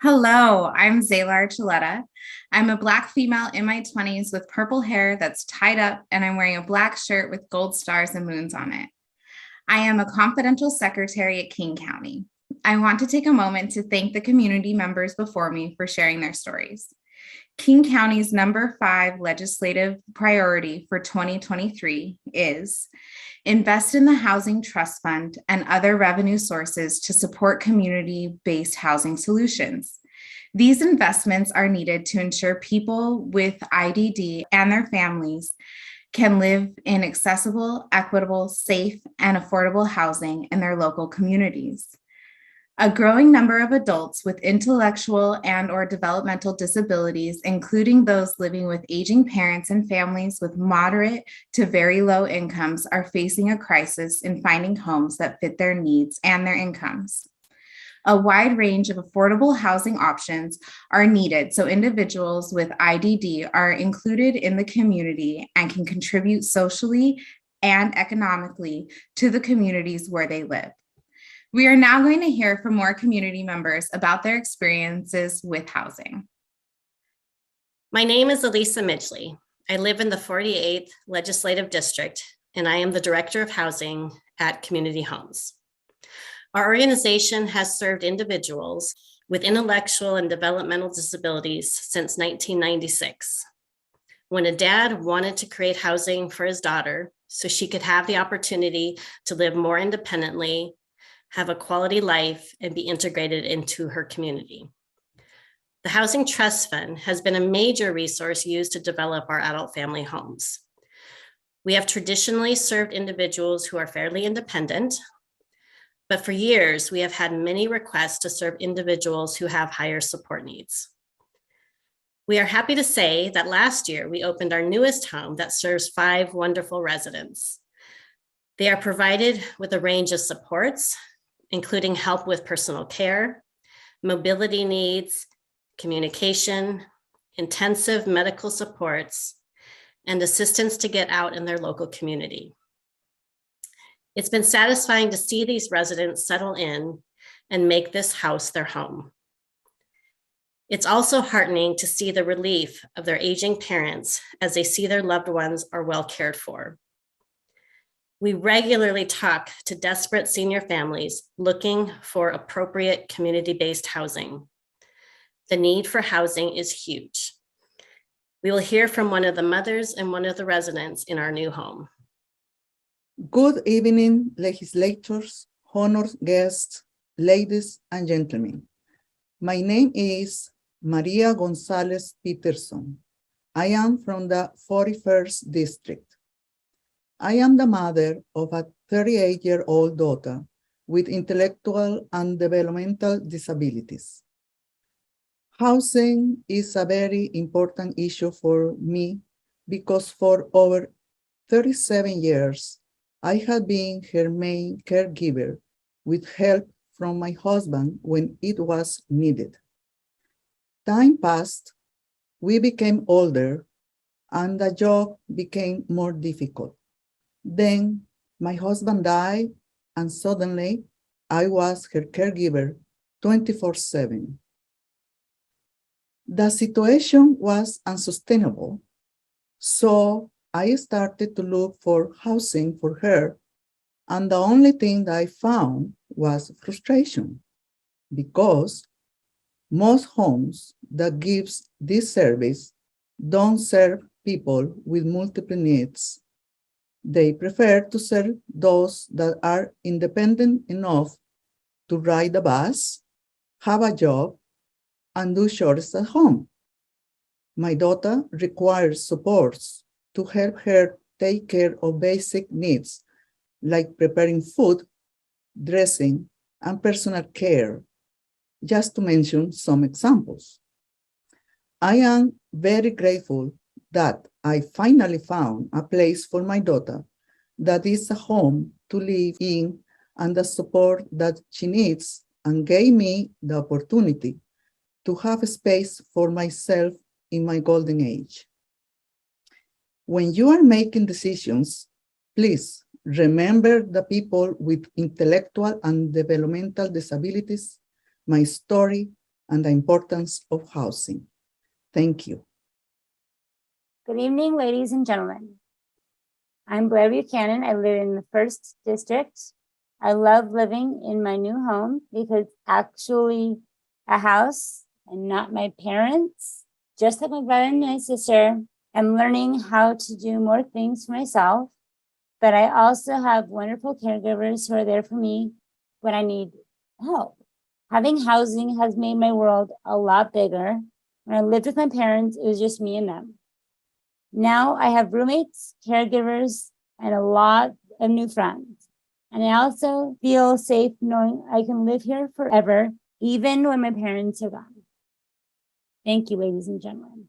Hello, I'm Zaylar Chaletta. I'm a Black female in my 20s with purple hair that's tied up, and I'm wearing a black shirt with gold stars and moons on it. I am a confidential secretary at King County. I want to take a moment to thank the community members before me for sharing their stories. King County's number 5 legislative priority for 2023 is invest in the Housing Trust Fund and other revenue sources to support community-based housing solutions. These investments are needed to ensure people with IDD and their families can live in accessible, equitable, safe, and affordable housing in their local communities. A growing number of adults with intellectual and/or developmental disabilities, including those living with aging parents and families with moderate to very low incomes, are facing a crisis in finding homes that fit their needs and their incomes. A wide range of affordable housing options are needed so individuals with IDD are included in the community and can contribute socially and economically to the communities where they live. We are now going to hear from more community members about their experiences with housing. My name is Elisa Mitchley. I live in the 48th Legislative District, and I am the Director of Housing at Community Homes. Our organization has served individuals with intellectual and developmental disabilities since 1996. When a dad wanted to create housing for his daughter so she could have the opportunity to live more independently, have a quality life, and be integrated into her community. The Housing Trust Fund has been a major resource used to develop our adult family homes. We have traditionally served individuals who are fairly independent, but for years, we have had many requests to serve individuals who have higher support needs. We are happy to say that last year, we opened our newest home that serves 5 wonderful residents. They are provided with a range of supports, including help with personal care, mobility needs, communication, intensive medical supports, and assistance to get out in their local community. It's been satisfying to see these residents settle in and make this house their home. It's also heartening to see the relief of their aging parents as they see their loved ones are well cared for. We regularly talk to desperate senior families looking for appropriate community-based housing. The need for housing is huge. We will hear from one of the mothers and one of the residents in our new home. Good evening, legislators, honored guests, ladies and gentlemen. My name is Maria Gonzalez Peterson. I am from the 41st District. I am the mother of a 38-year-old daughter with intellectual and developmental disabilities. Housing is a very important issue for me because for over 37 years, I have been her main caregiver with help from my husband when it was needed. Time passed, we became older, and the job became more difficult. Then my husband died, and suddenly I was her caregiver 24/7. The situation was unsustainable, so I started to look for housing for her, and the only thing that I found was frustration, because most homes that gives this service don't serve people with multiple needs. They prefer to serve those that are independent enough to ride the bus, have a job, and do chores at home. My daughter requires supports to help her take care of basic needs like preparing food, dressing, and personal care, just to mention some examples. I am very grateful that I finally found a place for my daughter that is a home to live in and the support that she needs, and gave me the opportunity to have space for myself in my golden age. When you are making decisions, please remember the people with intellectual and developmental disabilities, my story, and the importance of housing. Thank you. Good evening, ladies and gentlemen. I'm Blair Buchanan. I live in the 1st District. I love living in my new home because it's actually a house and not my parents. Just like my brother and my sister, I'm learning how to do more things for myself, but I also have wonderful caregivers who are there for me when I need help. Having housing has made my world a lot bigger. When I lived with my parents, it was just me and them. Now I have roommates, caregivers, and a lot of new friends. And I also feel safe knowing I can live here forever, even when my parents are gone. Thank you, ladies and gentlemen.